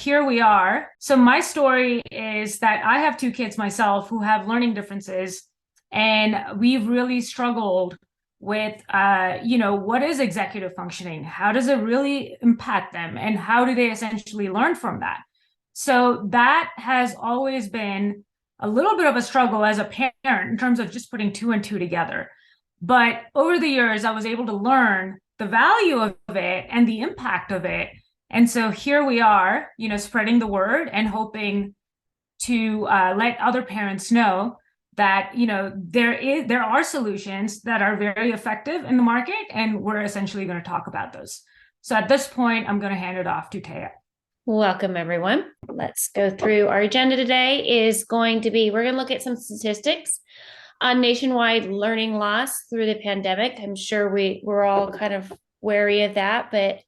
here we are. So my story is that I have two kids myself who have learning differences, and we've really struggled with, what is executive functioning? How does it really impact them? And how do they essentially learn from that? So that has always been a little bit of a struggle as a parent in terms of just putting two and two together. But over the years, I was able to learn the value of it and the impact of it. And so here we are, spreading the word and hoping to let other parents know that, there are solutions that are very effective in the market, and we're essentially going to talk about those. So at this point, I'm going to hand it off to Taya. Welcome, everyone. Let's go through our agenda today. We're going to look at some statistics on nationwide learning loss through the pandemic. I'm sure we're all kind of wary of that, but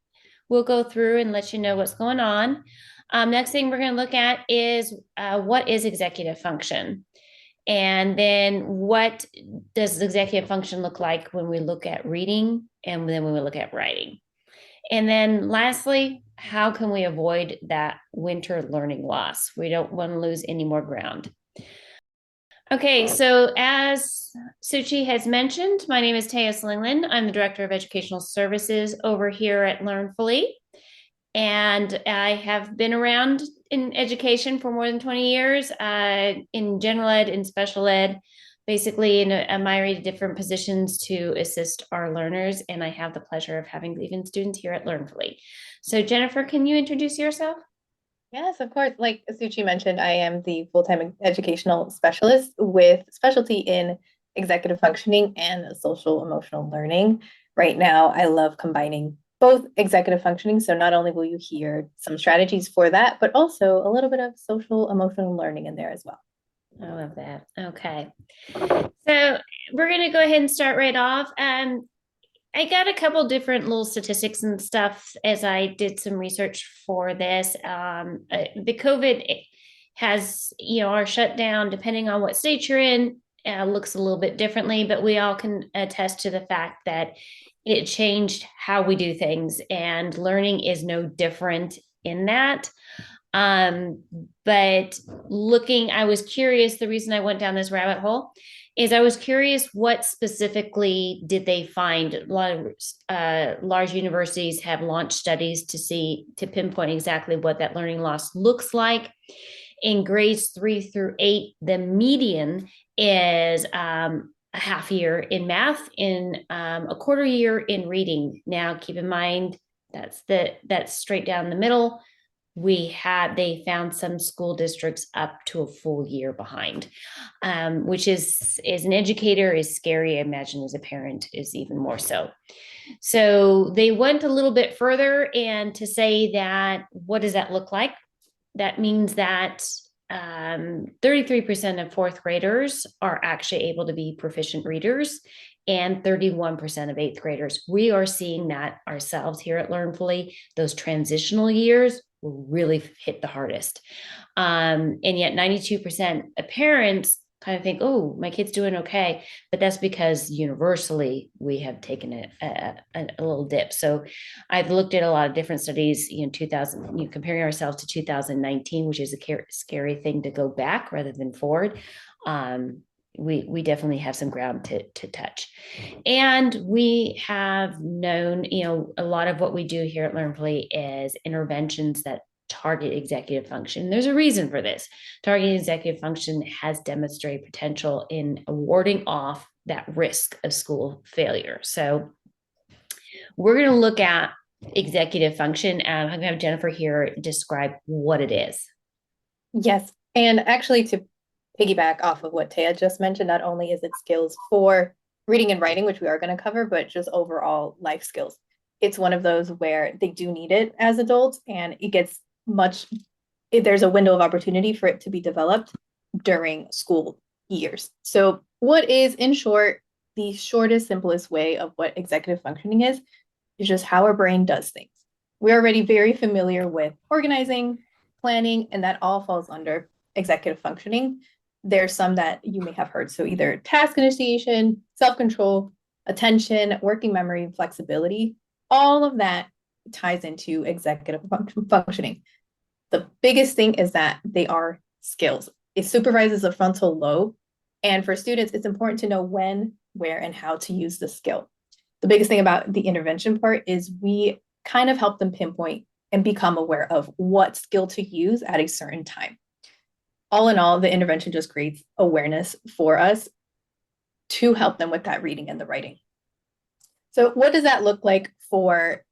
we'll go through and let you know what's going on. Next thing we're going to look at is what is executive function? And then what does executive function look like when we look at reading and then when we look at writing? And then lastly, how can we avoid that winter learning loss? We don't want to lose any more ground. Okay, so as Suchi has mentioned, my name is Taya Slingland. I'm the Director of Educational Services over here at Learnfully. And I have been around in education for more than 20 years, in general ed and special ed, basically in a myriad of different positions to assist our learners. And I have the pleasure of having even students here at Learnfully. So Jennifer, can you introduce yourself? Yes, of course. Like Suchi mentioned, I am the full-time educational specialist with specialty in executive functioning and social emotional learning. Right now, I love combining both executive functioning. So not only will you hear some strategies for that, but also a little bit of social emotional learning in there as well. I love that. Okay. So we're going to go ahead and start right off. I got a couple different little statistics and stuff as I did some research for this. The COVID has, our shutdown, depending on what state you're in, looks a little bit differently, but we all can attest to the fact that it changed how we do things, and learning is no different in that. But I was curious, the reason I went down this rabbit hole is I was curious what specifically did they find. A lot of large universities have launched studies to pinpoint exactly what that learning loss looks like. In grades 3 through 8, the median is a half year in math, in a quarter year in reading. Now, keep in mind, that's straight down the middle. They found some school districts up to a full year behind, which is, as an educator, is scary. I imagine as a parent is even more so. So they went a little bit further, and to say that, what does that look like? That means that 33% of fourth graders are actually able to be proficient readers, and 31% of eighth graders. We are seeing that ourselves here at Learnfully. Those transitional years will really hit the hardest. And yet 92% of parents kind of think, oh, my kid's doing okay. But that's because universally we have taken a little dip. So I've looked at a lot of different studies in 2000, comparing ourselves to 2019, which is a scary thing to go back rather than forward. We definitely have some ground to touch. And we have known, a lot of what we do here at Learnfully is interventions that target executive function. There's a reason for this. Targeting executive function has demonstrated potential in warding off that risk of school failure. So we're going to look at executive function, and I'm going to have Jennifer here describe what it is. Yes, and actually, to piggyback off of what Taya just mentioned, not only is it skills for reading and writing, which we are going to cover, but just overall life skills. It's one of those where they do need it as adults, and there's a window of opportunity for it to be developed during school years. So what is, in short, the shortest, simplest way of what executive functioning is just how our brain does things. We're already very familiar with organizing, planning, and that all falls under executive functioning. There's some that you may have heard. So either task initiation, self-control, attention, working memory, flexibility, all of that ties into executive functioning. The biggest thing is that they are skills. It supervises the frontal lobe. And for students, it's important to know when, where, and how to use the skill. The biggest thing about the intervention part is we kind of help them pinpoint and become aware of what skill to use at a certain time. All in all, the intervention just creates awareness for us to help them with that reading and the writing. So what does that look like for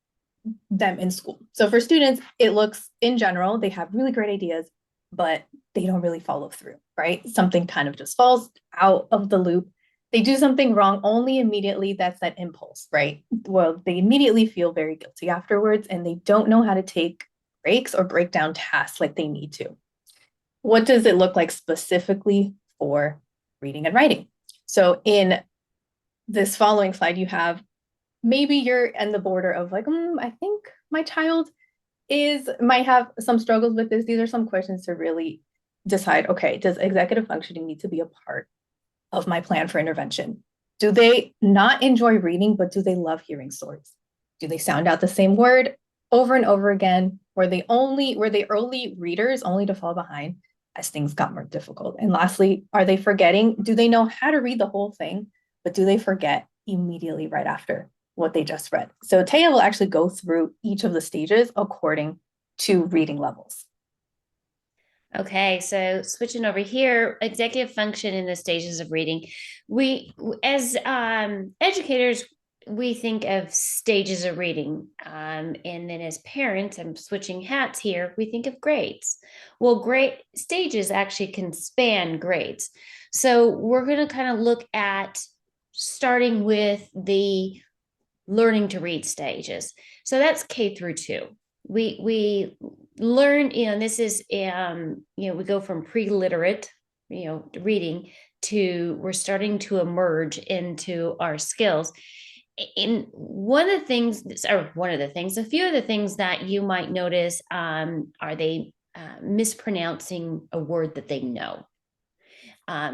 them in school? So for students, it looks, in general, they have really great ideas, but they don't really follow through, right? Something kind of just falls out of the loop. They do something wrong only immediately. That's that impulse, right? Well, they immediately feel very guilty afterwards, and they don't know how to take breaks or break down tasks like they need to. What does it look like specifically for reading and writing? So in this following slide, you have, maybe you're in the border of like, I think my child might have some struggles with this. These are some questions to really decide, okay, does executive functioning need to be a part of my plan for intervention? Do they not enjoy reading, but do they love hearing stories? Do they sound out the same word over and over again? Were they early readers only to fall behind as things got more difficult? And lastly, are they forgetting? Do they know how to read the whole thing, but do they forget immediately right after what they just read? So Taya will actually go through each of the stages according to reading levels. Okay, so switching over here, executive function in the stages of reading. We, as educators, we think of stages of reading. And then as parents, I'm switching hats here, we think of grades. Well, grade stages actually can span grades. So we're going to kind of look at starting with the learning to read stages. So that's K through 2. We learn, this is, we go from pre-literate, reading to we're starting to emerge into our skills. In a few of the things that you might notice are they mispronouncing a word that they know.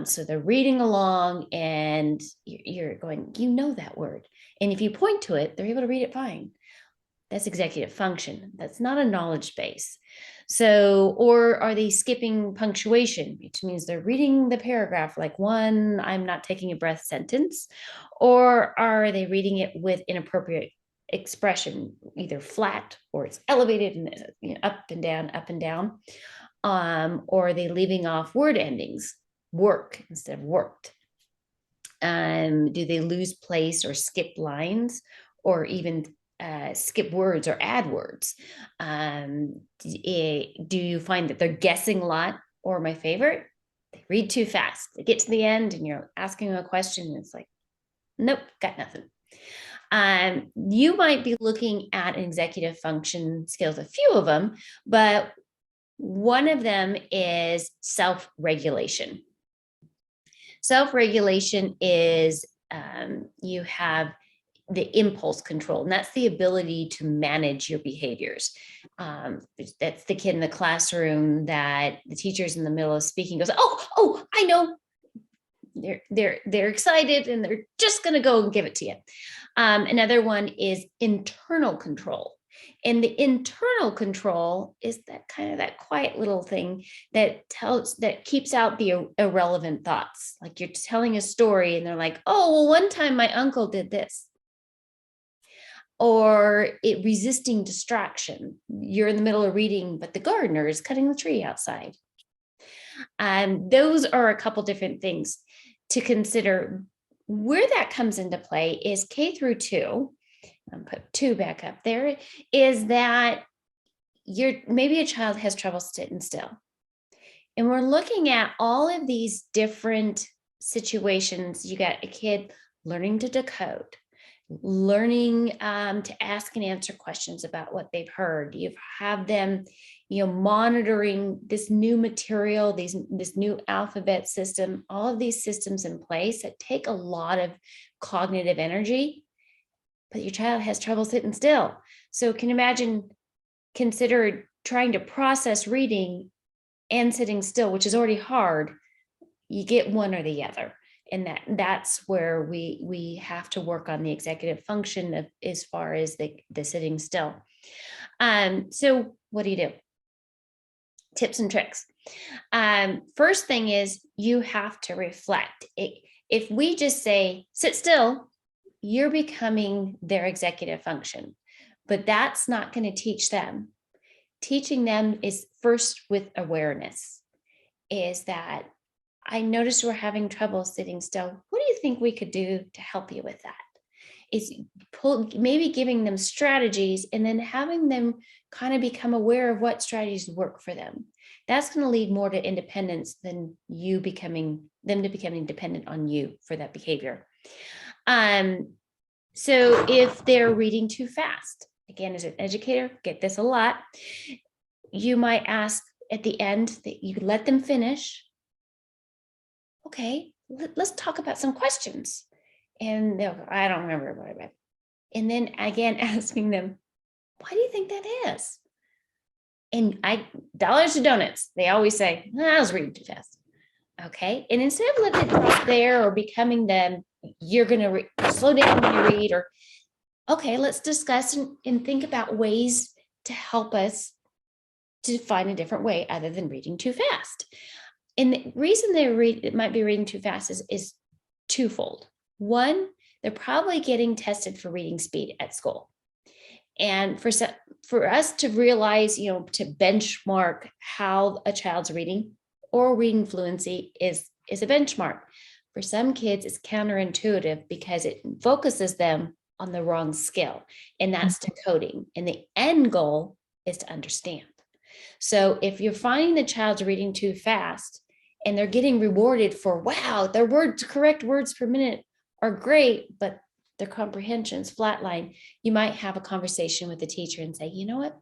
So they're reading along and you're going, that word. And if you point to it, they're able to read it fine. That's executive function. That's not a knowledge base. So, or are they skipping punctuation, which means they're reading the paragraph like one, I'm not taking a breath sentence, or are they reading it with inappropriate expression, either flat or it's elevated and up and down, or are they leaving off word endings, work instead of worked? Do they lose place or skip lines or even skip words or add words? Do you find that they're guessing a lot? Or my favorite, they read too fast. They get to the end and you're asking them a question and it's like, nope, got nothing. You might be looking at an executive function skills, a few of them, but one of them is self-regulation. Self-regulation is you have the impulse control, and that's the ability to manage your behaviors. That's the kid in the classroom that the teacher's in the middle of speaking goes, oh, I know. They're excited and they're just going to go and give it to you. Another one is internal control. And the internal control is that kind of that quiet little thing that keeps out the irrelevant thoughts. Like you're telling a story and they're like, oh, well, one time my uncle did this. Or resisting distraction. You're in the middle of reading, but the gardener is cutting the tree outside. Those are a couple different things to consider. Where that comes into play is K through 2. I'll put 2 back up there, is that maybe a child has trouble sitting still. And we're looking at all of these different situations. You got a kid learning to decode, learning to ask and answer questions about what they've heard. You have them, monitoring this new material, this new alphabet system, all of these systems in place that take a lot of cognitive energy. But your child has trouble sitting still. So consider trying to process reading and sitting still, which is already hard. You get one or the other. And that's where we have to work on the executive function as far as the sitting still. So what do? tips and tricks. First thing is you have to reflect. If we just say, sit still, you're becoming their executive function, but that's not going to teach them. Teaching them is first with awareness, is that I noticed we're having trouble sitting still. What do you think we could do to help you with that? Is maybe giving them strategies and then having them kind of become aware of what strategies work for them. That's going to lead more to independence than them becoming dependent on you for that behavior. So if they're reading too fast, again, as an educator, get this a lot, you might ask at the end that you let them finish. Okay, let's talk about some questions. And they'll go, I don't remember what I read. And then again, asking them, why do you think that is? And dollars to donuts, they always say, I was reading too fast. Okay. And instead of letting it drop there or becoming them, you're going to slow down when you read, or, okay, let's discuss and think about ways to help us to find a different way other than reading too fast. And the reason it might be reading too fast is twofold. One, they're probably getting tested for reading speed at school. And for us to realize, to benchmark how a child's reading or reading fluency is a benchmark. For some kids, it's counterintuitive because it focuses them on the wrong skill, and that's decoding. And the end goal is to understand. So if you're finding the child's reading too fast and they're getting rewarded for, wow, their correct words per minute are great, but their comprehension's flatline, you might have a conversation with the teacher and say, you know what,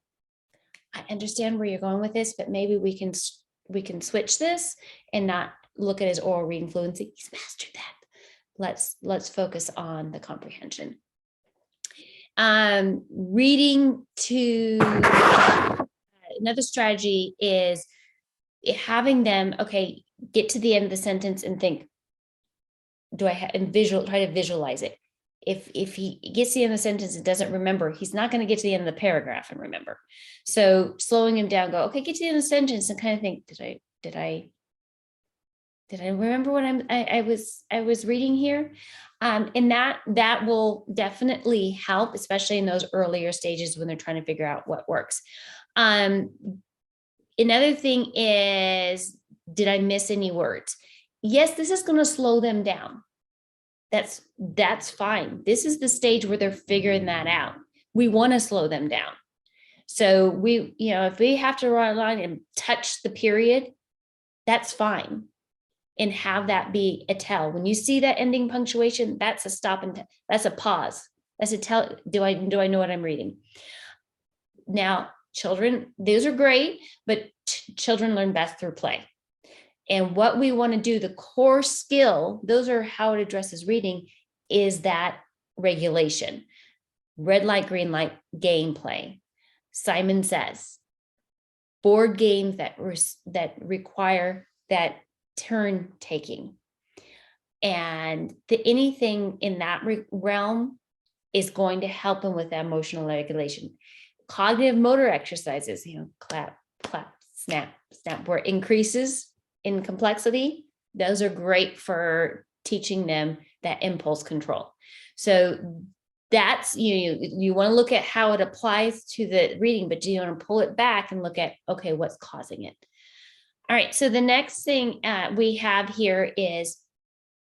I understand where you're going with this, but maybe we can switch this and not look at his oral reading fluency. He's mastered that. Let's focus on the comprehension. Reading to another strategy is having them, okay, get to the end of the sentence and think, try to visualize it. If he gets to the end of the sentence and doesn't remember, he's not going to get to the end of the paragraph and remember. So slowing him down, go, okay, get to the end of the sentence and kind of think, did I remember what I was reading here? And that will definitely help, especially in those earlier stages when they're trying to figure out what works. Another thing is, did I miss any words? Yes, this is going to slow them down. That's fine. This is the stage where they're figuring that out. We want to slow them down. So if we have to run a line and touch the period, that's fine. And have that be a tell. When you see that ending punctuation, that's a stop and that's a pause. That's a tell. Do I know what I'm reading? Now, children, those are great, but children learn best through play. And what we want to do, the core skill, those are how it addresses reading, is that regulation. Red light, green light, gameplay. Simon Says. Board games that require that turn taking. And anything in that realm is going to help them with that emotional regulation. Cognitive motor exercises, clap, clap, snap, snap, where it increases in complexity. Those are great for teaching them that impulse control. So that's, you want to look at how it applies to the reading, but you want to pull it back and look at, okay, what's causing it? All right, so the next thing we have here is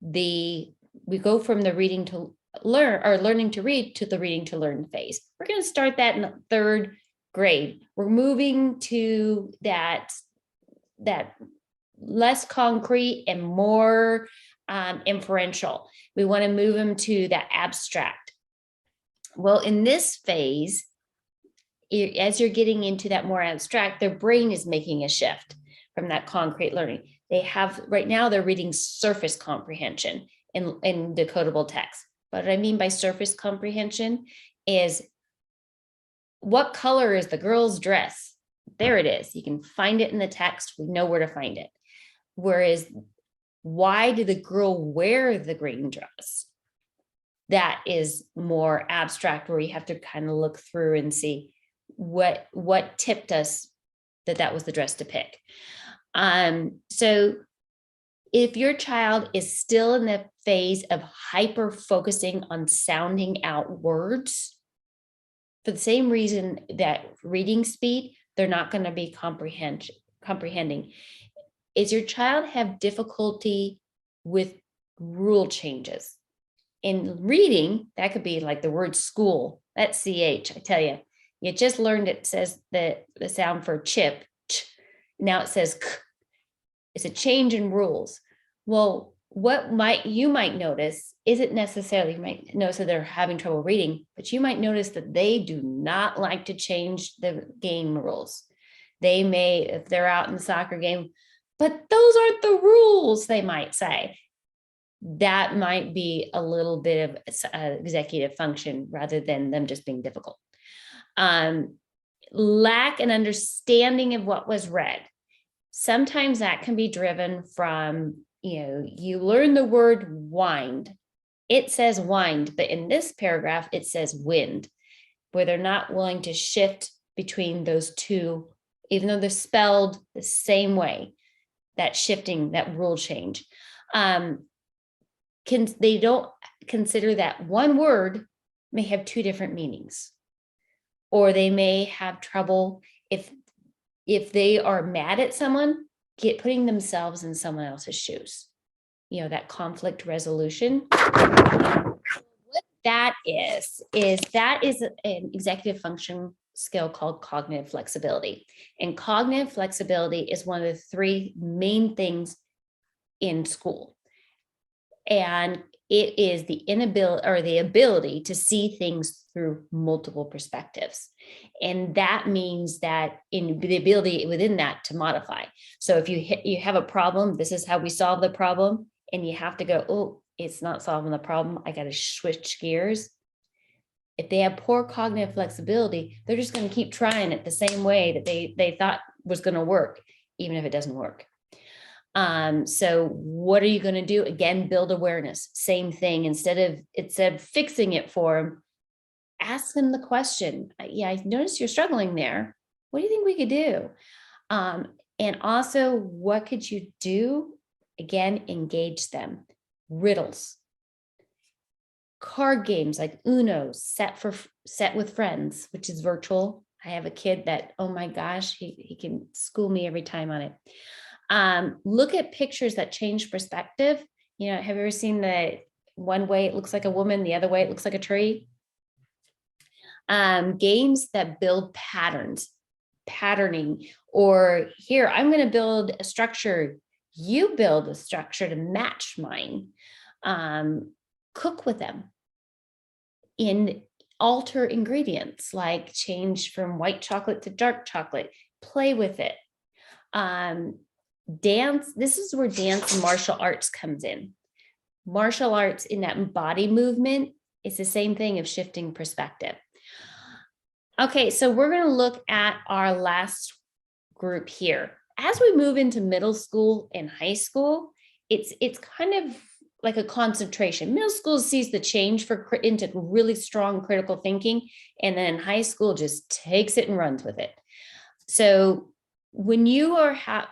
we go from the reading to learn, or learning to read, to the reading to learn phase. We're going to start that in the 3rd grade. We're moving to that less concrete and more inferential. We want to move them to that abstract. Well, in this phase, as you're getting into that more abstract, their brain is making a shift from that concrete learning. Right now they're reading surface comprehension in decodable text. But what I mean by surface comprehension is, what color is the girl's dress? There it is. You can find it in the text. We know where to find it. Whereas, why did the girl wear the green dress? That is more abstract, where you have to kind of look through and see what tipped us that was the dress to pick. So if your child is still in the phase of hyper focusing on sounding out words, for the same reason that reading speed, they're not going to be comprehending. Is your child have difficulty with rule changes? In reading, that could be like the word school, that's CH, I tell you. You just learned it says the sound for chip, ch. Now it says k. It's a change in rules. Well, what you might notice isn't necessarily, you might notice that they're having trouble reading, but you might notice that they do not like to change the game rules. They may, if they're out in the soccer game, but those aren't the rules, they might say. That might be a little bit of executive function rather than them just being difficult. Lack an understanding of what was read. Sometimes that can be driven from, you learn the word wind. It says wind, but in this paragraph, it says wind, where they're not willing to shift between those two, even though they're spelled the same way, that shifting, that rule change. They don't consider that one word may have two different meanings, or they may have trouble if they are mad at someone, putting themselves in someone else's shoes. That conflict resolution. What that is an executive function skill called cognitive flexibility. And cognitive flexibility is one of the three main things in school. And it is the inability or the ability to see things through multiple perspectives. And that means that in the ability within that to modify. So if you have a problem, this is how we solve the problem. And you have to go, oh, it's not solving the problem. I got to switch gears. If they have poor cognitive flexibility, they're just going to keep trying it the same way that they thought was going to work, even if it doesn't work. So what are you going to do? Again, build awareness. Same thing. Instead of fixing it for them, ask them the question. Yeah, I noticed you're struggling there. What do you think we could do? And also, what could you do? Again, engage them. Riddles. Card games like Uno, set with friends, which is virtual. I have a kid that, oh my gosh, he can school me every time on it. Look at pictures that change perspective. Have you ever seen the one way it looks like a woman, the other way it looks like a tree? Games that build patterning, or here, I'm going to build a structure. You build a structure to match mine. Cook with them. Alter ingredients, like change from white chocolate to dark chocolate. Play with it. Dance, this is where dance and martial arts comes in. Martial arts in that body movement, it's the same thing of shifting perspective. Okay, so we're going to look at our last group here. As we move into middle school and high school, it's kind of like a concentration. Middle school sees the change into really strong critical thinking, and then high school just takes it and runs with it. So when you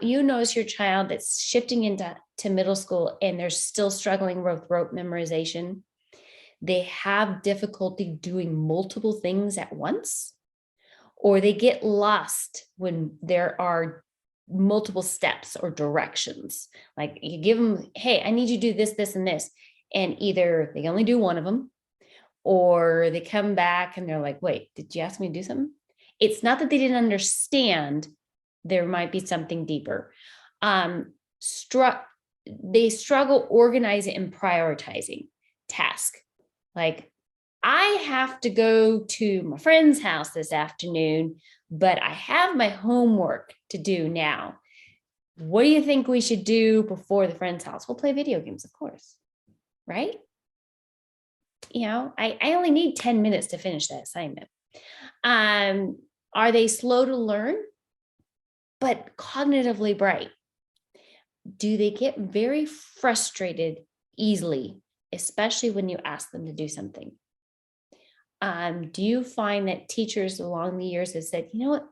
notice your child that's shifting into middle school and they're still struggling with rote memorization, they have difficulty doing multiple things at once, or they get lost when there are multiple steps or directions. Like you give them, hey, I need you to do this, this, and this. And either they only do one of them, or they come back and they're like, wait, did you ask me to do something? It's not that they didn't understand. There might be something deeper. They struggle organizing and prioritizing tasks. Like, I have to go to my friend's house this afternoon, but I have my homework to do now. What do you think we should do before the friend's house? We'll play video games, of course, right? I only need 10 minutes to finish that assignment. Are they slow to learn, but cognitively bright? Do they get very frustrated easily, especially when you ask them to do something? Do you find that teachers along the years have said, you know what,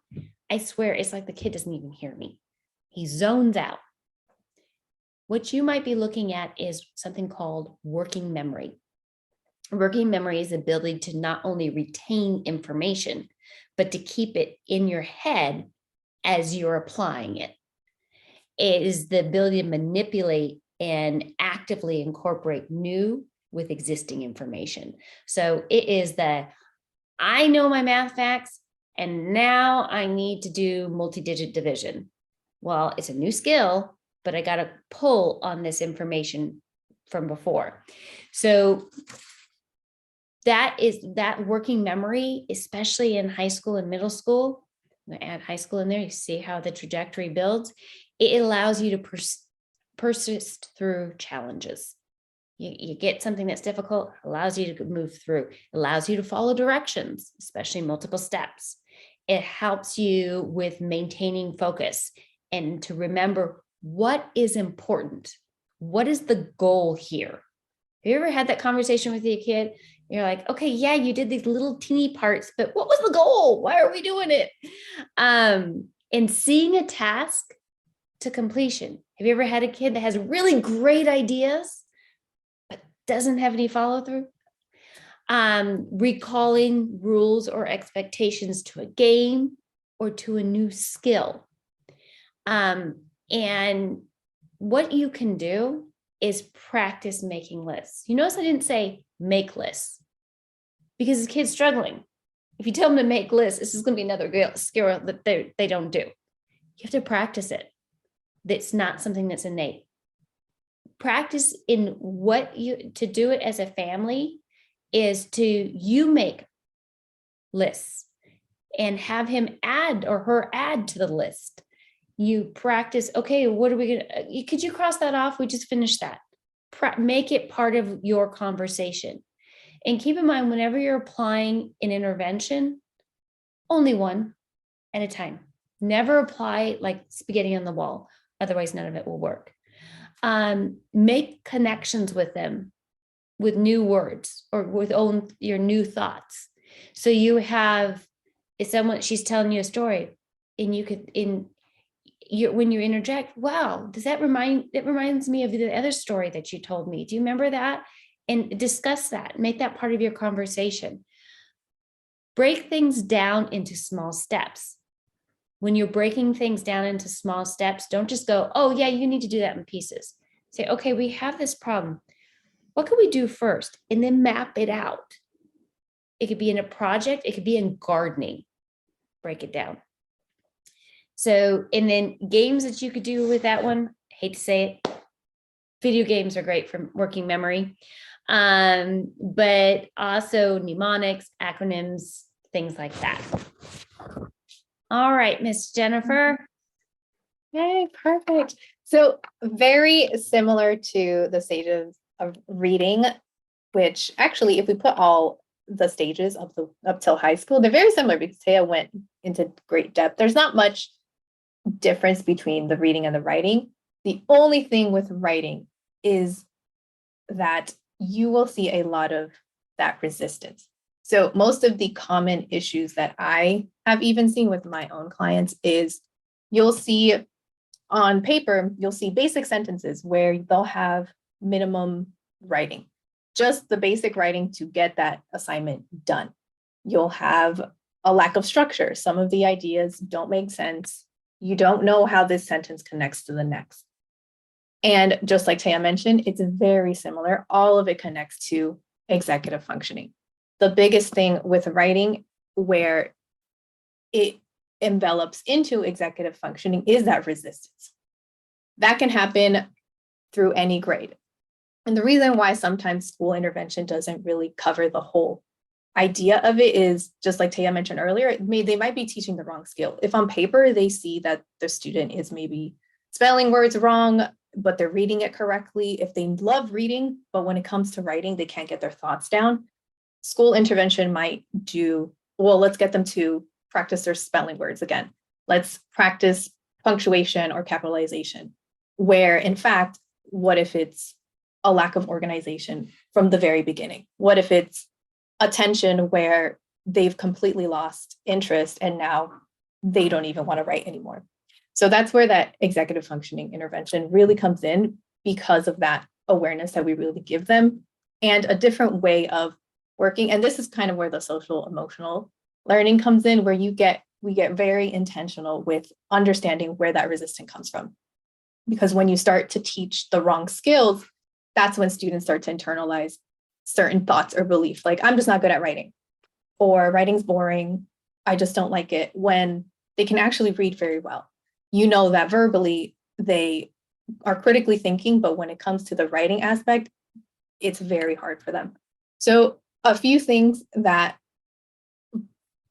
I swear it's like the kid doesn't even hear me. He zones out. What you might be looking at is something called working memory. Working memory is the ability to not only retain information, but to keep it in your head as you're applying it. It is the ability to manipulate and actively incorporate new with existing information. So it is I know my math facts, and now I need to do multi-digit division. Well, it's a new skill, but I got to pull on this information from before. So that working memory, especially in high school and middle school. I'm going to add high school in there. You see how the trajectory builds. It allows you to persist through challenges. You get something that's difficult, allows you to move through, allows you to follow directions, especially multiple steps. It helps you with maintaining focus and to remember what is important. What is the goal here? Have you ever had that conversation with your kid? You're like, okay, yeah, you did these little teeny parts, but what was the goal? Why are we doing it? And seeing a task to completion. Have you ever had a kid that has really great ideas, but doesn't have any follow through? Recalling rules or expectations to a game or to a new skill. And what you can do is practice making lists. You notice I didn't say make lists because the kid's struggling. If you tell them to make lists, this is going to be another skill that they don't do. You have to practice it. That's not something that's innate. Practice in to do it as a family is you make lists and have him add or her add to the list. You practice, okay, what are we going to, could you cross that off? We just finished that. Make it part of your conversation. And keep in mind, whenever you're applying an intervention, only one at a time. Never apply like spaghetti on the wall. Otherwise, none of it will work. Make connections with them with new words or with your new thoughts. So you have, if she's telling you a story and you could, when you interject, wow, it reminds me of the other story that you told me. Do you remember that? And discuss that, make that part of your conversation. Break things down into small steps. When you're breaking things down into small steps, don't just go, oh yeah, you need to do that in pieces. Say, okay, we have this problem. What can we do first? And then map it out. It could be in a project, it could be in gardening. Break it down. So, and then games that you could do with that one, I hate to say it, video games are great for working memory. But also mnemonics, acronyms, things like that. All right, Miss Jennifer. Okay, perfect. So very similar to the stages of reading, which actually, if we put all the stages up till high school, they're very similar because Taya went into great depth. There's not much difference between the reading and the writing. The only thing with writing is that you will see a lot of that resistance. So most of the common issues that I have even seen with my own clients is you'll see on paper, you'll see basic sentences where they'll have minimum writing, just the basic writing to get that assignment done. You'll have a lack of structure. Some of the ideas don't make sense. You don't know how this sentence connects to the next. And just like Taya mentioned, it's very similar. All of it connects to executive functioning. The biggest thing with writing where it envelops into executive functioning is that resistance. That can happen through any grade. And the reason why sometimes school intervention doesn't really cover the whole idea of it is, just like Taya mentioned earlier, they might be teaching the wrong skill. If on paper they see that the student is maybe spelling words wrong, but they're reading it correctly, if they love reading, but when it comes to writing, they can't get their thoughts down, school intervention might do, well, let's get them to practice their spelling words again. Let's practice punctuation or capitalization, where in fact, what if it's a lack of organization from the very beginning? What if it's attention where they've completely lost interest and now they don't even want to write anymore. So that's where that executive functioning intervention really comes in, because of that awareness that we really give them and a different way of working. And this is kind of where the social emotional learning comes in, where we get very intentional with understanding where that resistance comes from. Because when you start to teach the wrong skills, that's when students start to internalize certain thoughts or beliefs, like I'm just not good at writing, or writing's boring, I just don't like it, when they can actually read very well. You know that verbally they are critically thinking, but when it comes to the writing aspect, it's very hard for them. So a few things that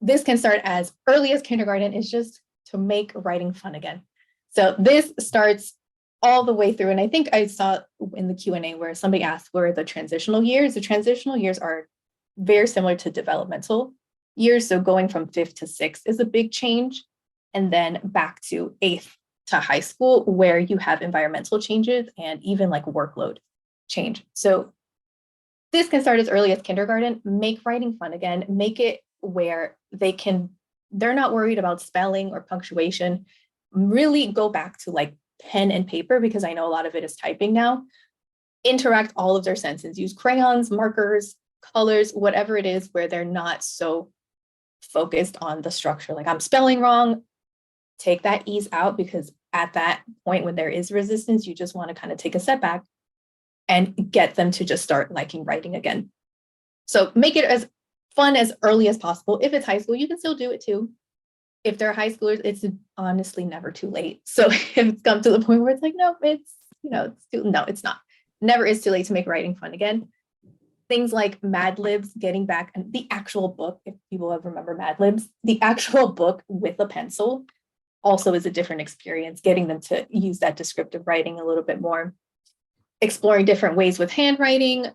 this can start as early as kindergarten is just to make writing fun again. So this starts all the way through. And I think I saw in the Q&A where somebody asked where are the transitional years. The transitional years are very similar to developmental years. So going from 5th to 6th is a big change. And then back to 8th to high school, where you have environmental changes and even like workload change. So this can start as early as kindergarten. Make writing fun again. Make it where they're not worried about spelling or punctuation. Really go back to like pen and paper, because I know a lot of it is typing now. Interact all of their senses. Use crayons, markers, colors, whatever it is, where they're not so focused on the structure. Like I'm spelling wrong. Take that ease out, because at that point when there is resistance, you just want to kind of take a step back and get them to just start liking writing again. So make it as fun as early as possible. If it's high school, you can still do it too. If they're high schoolers, it's honestly never too late. So if it's come to the point where it's like, no, it's no, it's not. Never is too late to make writing fun again. Things like Mad Libs, getting back, and the actual book, if people ever remember Mad Libs, the actual book with a pencil also is a different experience, getting them to use that descriptive writing a little bit more. Exploring different ways with handwriting.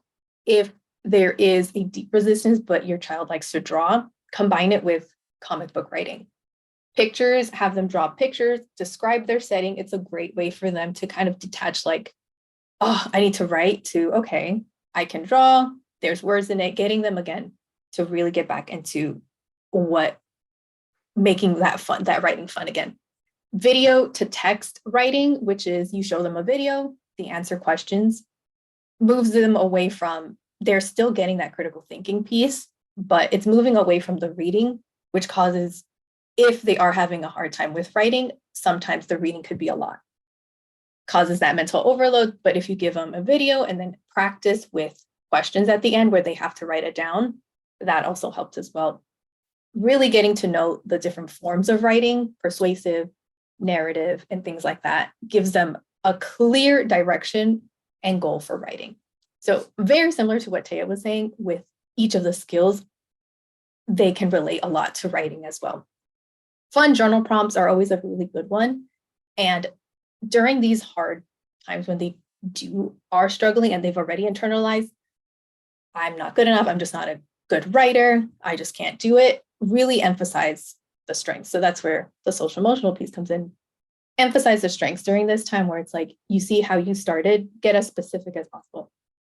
If there is a deep resistance, but your child likes to draw, combine it with comic book writing. Pictures, have them draw pictures, describe their setting. It's a great way for them to kind of detach, like, oh, I need to write, to, okay, I can draw, there's words in it, getting them again to really get back into making that fun, that writing fun again. Video to text writing, which is you show them a video, they answer questions, moves them away from, they're still getting that critical thinking piece, but it's moving away from the reading, which causes, if they are having a hard time with writing, sometimes the reading could be a lot. Causes that mental overload. But if you give them a video and then practice with questions at the end where they have to write it down, that also helps as well. Really getting to know the different forms of writing, persuasive, narrative, and things like that, gives them a clear direction and goal for writing. So very similar to what Taya was saying, with each of the skills, they can relate a lot to writing as well. Fun journal prompts are always a really good one. And during these hard times when they are struggling and they've already internalized, I'm not good enough, I'm just not a good writer, I just can't do it, really emphasize the strengths. So that's where the social emotional piece comes in. Emphasize the strengths during this time, where it's like, you see how you started, get as specific as possible.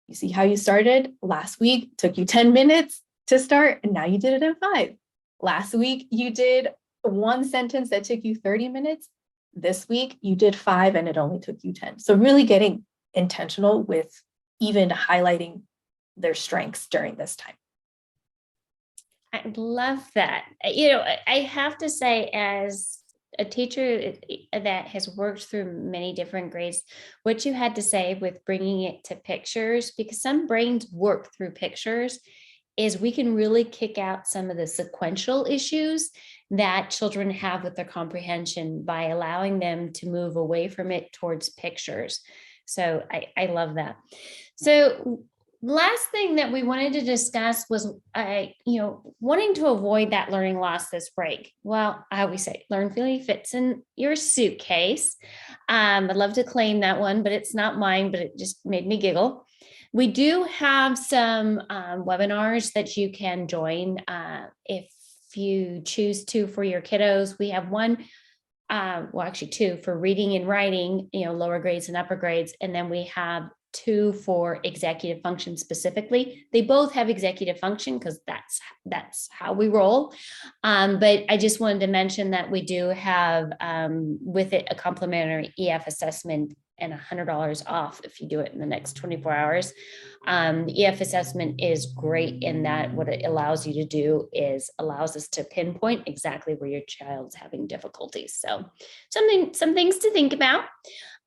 You see how you started last week, took you 10 minutes to start, and now you did it in 5. Last week, you did one sentence that took you 30 minutes. This week, you did 5 and it only took you 10. So really getting intentional with even highlighting their strengths during this time. I love that. I have to say, as a teacher that has worked through many different grades, what you had to say with bringing it to pictures, because some brains work through pictures, is we can really kick out some of the sequential issues that children have with their comprehension by allowing them to move away from it towards pictures. So I love that. So last thing that we wanted to discuss was, wanting to avoid that learning loss this break. Well, I always say Learnfully fits in your suitcase. I'd love to claim that one, but it's not mine, but it just made me giggle. We do have some webinars that you can join if you choose to for your kiddos. We have one, actually 2 for reading and writing, lower grades and upper grades. And then we have 2 for executive function specifically. They both have executive function because that's how we roll. But I just wanted to mention that we do have with it a complimentary EF assessment and $100 off if you do it in the next 24 hours. The EF assessment is great in that what it allows you to do is allows us to pinpoint exactly where your child's having difficulties. So some things to think about.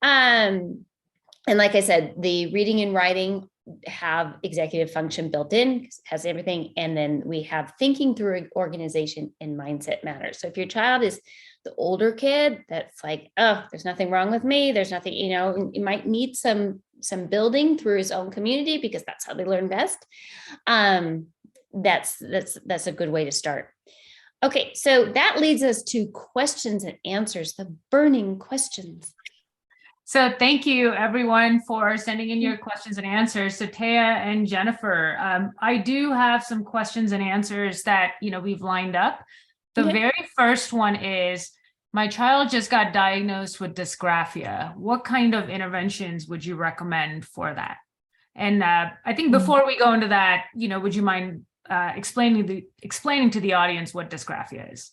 And like I said, the reading and writing have executive function built in, has everything. And then we have thinking through organization and mindset matters. So if your child is the older kid that's like, oh, there's nothing wrong with me, there's nothing, you know, you might need some building through his own community because that's how they learn best. That's a good way to start. Okay, so that leads us to questions and answers, the burning questions. So thank you everyone for sending in your questions and answers. So Taya and Jennifer, I do have some questions and answers that, you know, we've lined up. The very first one is, my child just got diagnosed with dysgraphia. What kind of interventions would you recommend for that? And I think before we go into that, you know, would you mind explaining to the audience what dysgraphia is?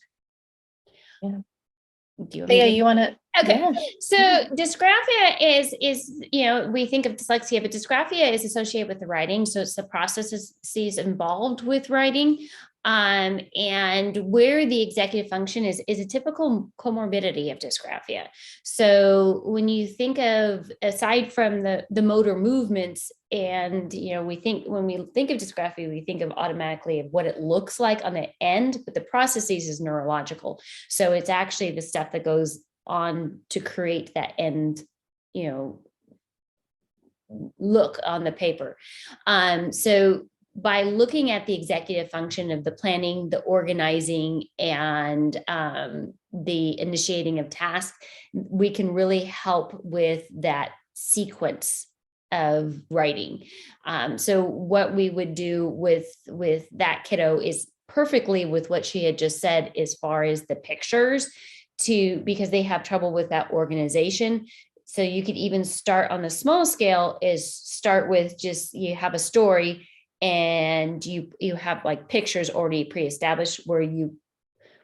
Yeah, you want to? Okay, yeah. So dysgraphia is, you know, we think of dyslexia, but dysgraphia is associated with the writing. So it's the processes involved with writing. And where the executive function is a typical comorbidity of dysgraphia. So when you think of, aside from the motor movements, and, you know, when we think of dysgraphia, we think of automatically of what it looks like on the end, but the processes is neurological. So it's actually the stuff that goes on to create that end, you know, look on the paper. So by looking at the executive function of the planning, the organizing, and the initiating of tasks, we can really help with that sequence of writing. So what we would do with that kiddo is perfectly with what she had just said, as far as the pictures, because they have trouble with that organization. So you could even start on the small scale, is start with just, you have a story and you have like pictures already pre-established where you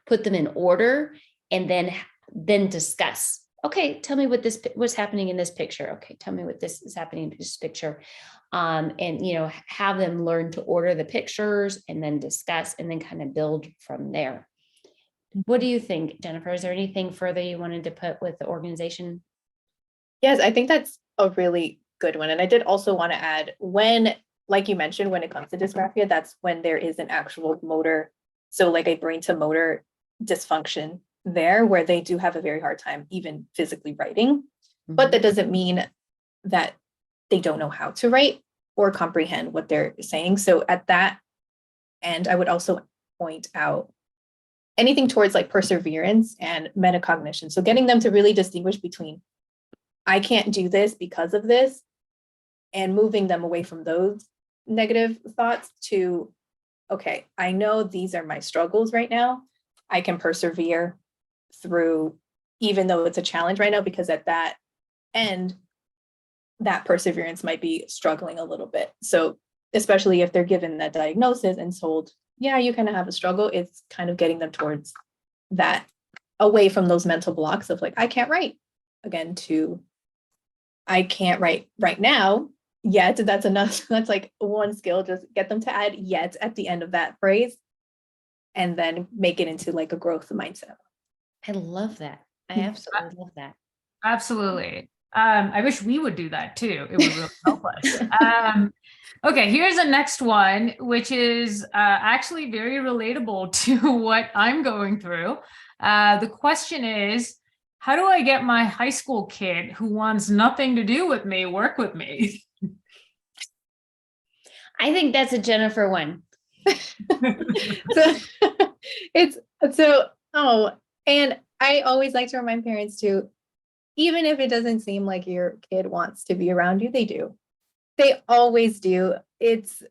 put them in order, and then discuss. Okay, tell me what's happening in this picture. Okay, tell me what this is happening in this picture. And, you know, have them learn to order the pictures and then discuss and then kind of build from there. What do you think, Jennifer? Is there anything further you wanted to put with the organization? Yes, I think that's a really good one. And I did also want to add, when, like you mentioned, when it comes to dysgraphia, that's when there is an actual motor, so like a brain to motor dysfunction there, where they do have a very hard time even physically writing. But that doesn't mean that they don't know how to write or comprehend what they're saying. So at that end, I would also point out anything towards like perseverance and metacognition. So getting them to really distinguish between, I can't do this because of this, and moving them away from those negative thoughts to, okay, I know these are my struggles right now. I can persevere through, even though it's a challenge right now, because at that end, that perseverance might be struggling a little bit. So especially if they're given that diagnosis and told, yeah, you kind of have a struggle, it's kind of getting them towards that, away from those mental blocks of like, I can't write, again, to I can't write right now yet. That's enough. That's like one skill. Just get them to add yet at the end of that phrase, and then make it into like a growth mindset. I love that. I absolutely love that. Absolutely. I wish we would do that too. It would really help us. Okay, here's the next one, which is actually very relatable to what I'm going through. The question is, how do I get my high school kid who wants nothing to do with me work with me? I think that's a Jennifer one. And I always like to remind parents too, even if it doesn't seem like your kid wants to be around you, they do. They always do. It's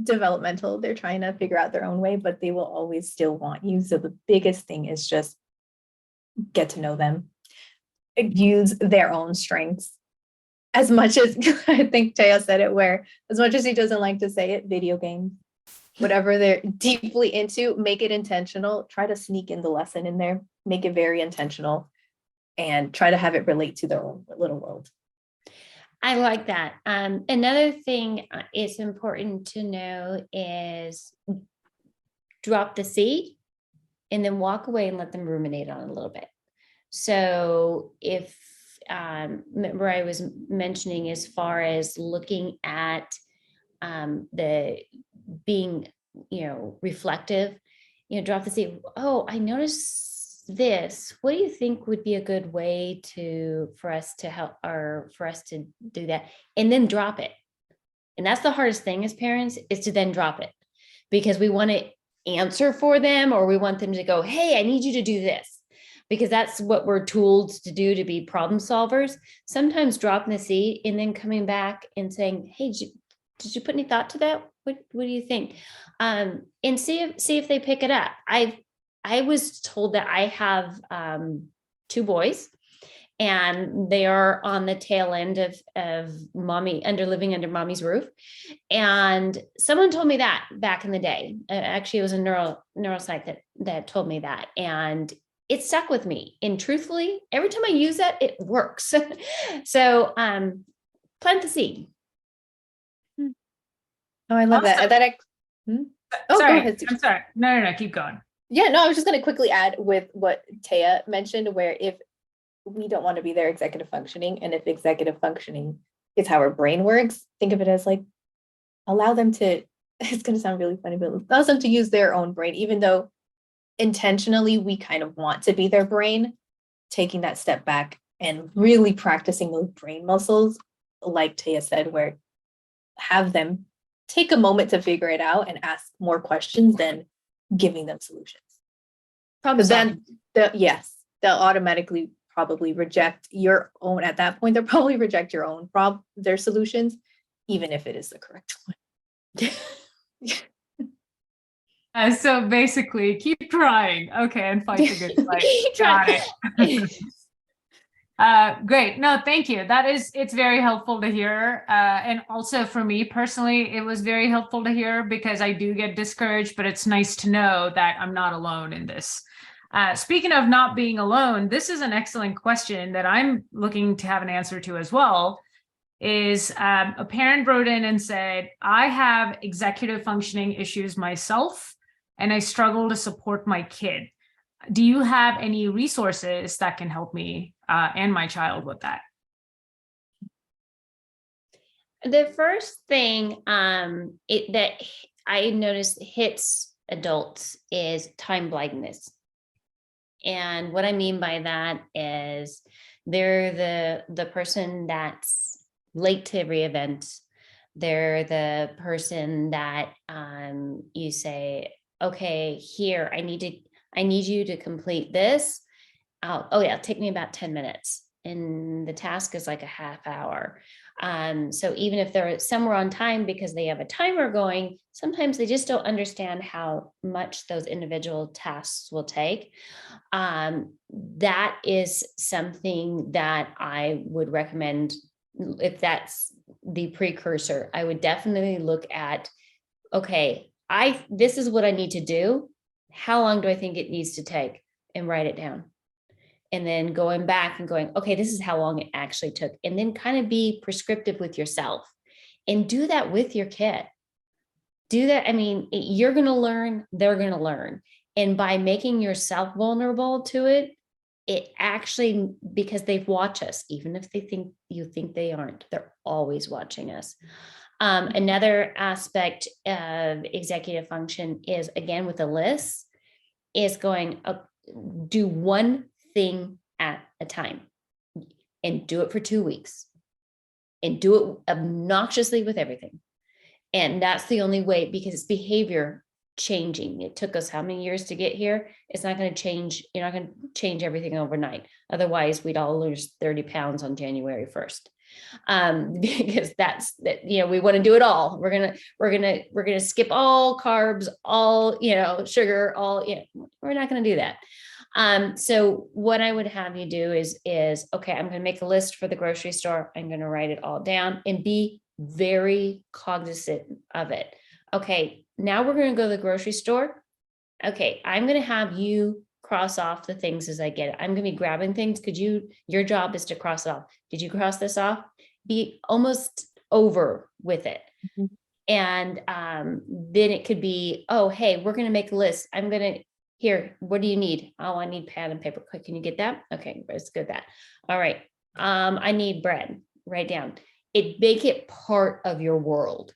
developmental. They're trying to figure out their own way, but they will always still want you. So the biggest thing is just get to know them, use their own strengths, as much as I think Taya said it, where as much as he doesn't like to say it, video games, whatever they're deeply into, make it intentional. Try to sneak in the lesson in there, make it very intentional, and try to have it relate to their own little world. I like that. Another thing it's important to know is drop the seed and then walk away and let them ruminate on it a little bit. So if, remember I was mentioning as far as looking at the being, reflective, drop the seed. Oh, I noticed this. What do you think would be a good way for us to help, or for us to do that? And then drop it. And that's the hardest thing as parents, is to then drop it, because we want to answer for them, or we want them to go, hey, I need you to do this, because that's what we're tooled to do, to be problem solvers. Sometimes dropping the seed and then coming back and saying, hey, did you put any thought to that? What do you think? And see if they pick it up. I was told that I have 2 boys, and they are on the tail end of living under mommy's roof. And someone told me that back in the day. Actually, it was a neuropsych that told me that. And it stuck with me. And truthfully, every time I use that, it works. So plant the seed. Oh, I love Awesome. that. Oh, sorry, go ahead. I'm sorry. No, keep going. Yeah, no, I was just going to quickly add with what Taya mentioned, where if we don't want to be their executive functioning, and if executive functioning is how our brain works, think of it as like, allow them to, it's going to sound really funny, but allows them to use their own brain, even though intentionally we kind of want to be their brain. Taking that step back and really practicing those brain muscles, like Taya said, where have them take a moment to figure it out and ask more questions than giving them solutions. Because then they'll automatically probably reject your own, at that point, they'll probably reject your own their solutions, even if it is the correct one. So basically, keep trying. Okay, and fight the good fight. Got it. Great. No, thank you. It's very helpful to hear. And also for me personally, it was very helpful to hear, because I do get discouraged, but it's nice to know that I'm not alone in this. Speaking of not being alone, this is an excellent question that I'm looking to have an answer to as well. Is a parent wrote in and said, I have executive functioning issues myself, and I struggle to support my kid. Do you have any resources that can help me and my child with that? The first thing that I noticed hits adults is time blindness. And what I mean by that is they're the person that's late to every event. They're the person that you say, okay, here, I need you to complete this. Oh yeah, it'll take me about 10 minutes. And the task is like a half hour. So even if they're somewhere on time because they have a timer going, sometimes they just don't understand how much those individual tasks will take. That is something that I would recommend. If that's the precursor, I would definitely look at, okay, this is what I need to do. How long do I think it needs to take? And write it down. And then going back and going, okay, this is how long it actually took. And then kind of be prescriptive with yourself and do that with your kid. Do that. I mean, you're going to learn, they're going to learn. And by making yourself vulnerable to it, it actually, because they've watched us, even if you think they aren't, they're always watching us. Another aspect of executive function is, again, with a list, is going, do one thing at a time and do it for 2 weeks and do it obnoxiously with everything. And that's the only way, because it's behavior changing. It took us how many years to get here? It's not going to change. You're not going to change everything overnight. Otherwise, we'd all lose 30 pounds on January 1st. Because we want to do it all. We're going to skip all carbs, all, sugar, all, we're not going to do that. So what I would have you do is, okay, I'm going to make a list for the grocery store. I'm going to write it all down and be very cognizant of it. Okay, now we're going to go to the grocery store. Okay, I'm going to have you cross off the things as I get it. I'm going to be grabbing things. Your job is to cross it off. Did you cross this off? Be almost over with it. Mhm. And then it could be, oh, hey, we're going to make a list. Here, what do you need? Oh, I need pad and paper. Quick, can you get that? Okay, let's go that. All right. I need bread. Write down. Make it part of your world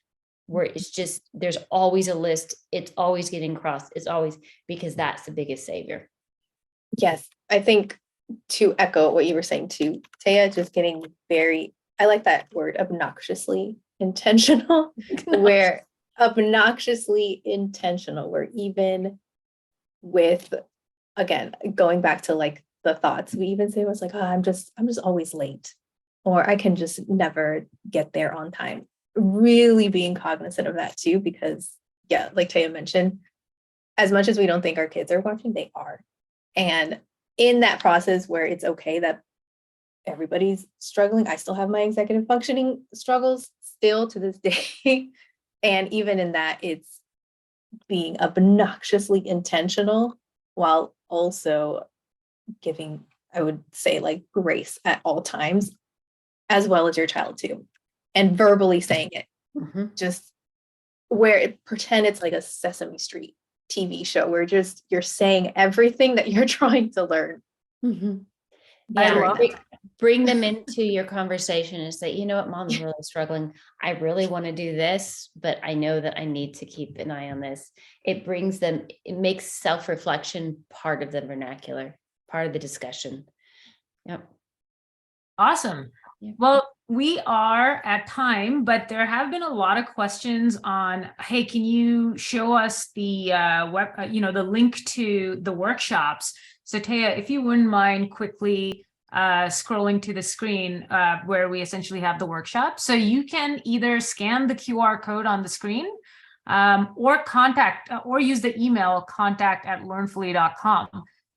where it's just, there's always a list. It's always getting crossed. It's always, because that's the biggest savior. Yes, I think to echo what you were saying too, Taya, just getting very, I like that word, obnoxiously intentional, where obnoxiously intentional, where even with, again, going back to like the thoughts we even say was like, oh, I'm just always late, or I can just never get there on time. Really being cognizant of that too, because yeah, like Taya mentioned, as much as we don't think our kids are watching, they are. And in that process where it's okay that everybody's struggling, I still have my executive functioning struggles still to this day. And even in that, it's being obnoxiously intentional while also giving, I would say, like grace at all times, as well as your child too. And verbally saying it, just where it pretend it's like a Sesame Street TV show where just you're saying everything that you're trying to learn. Yeah, bring them into your conversation and say, you know what, mom's really struggling. I really want to do this, but I know that I need to keep an eye on this. It makes self-reflection part of the vernacular, part of the discussion. Yep. Awesome. Yeah. Well, we are at time, but there have been a lot of questions on, hey, can you show us the the link to the workshops? So Taya, if you wouldn't mind quickly scrolling to the screen where we essentially have the workshop. So you can either scan the QR code on the screen or use the email contact@learnfully.com.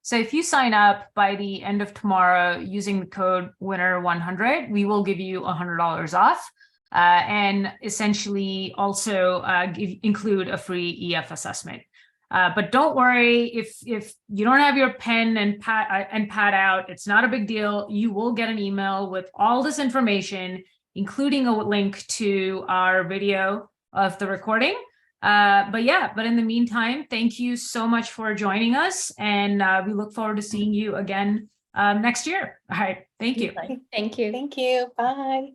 So if you sign up by the end of tomorrow using the code winner100, we will give you $100 off and essentially also include a free EF assessment. But don't worry, if you don't have your pen and pad out, it's not a big deal. You will get an email with all this information, including a link to our video of the recording. But in the meantime, thank you so much for joining us, and we look forward to seeing you again next year. All right, thank you. Thank you. Thank you. Bye.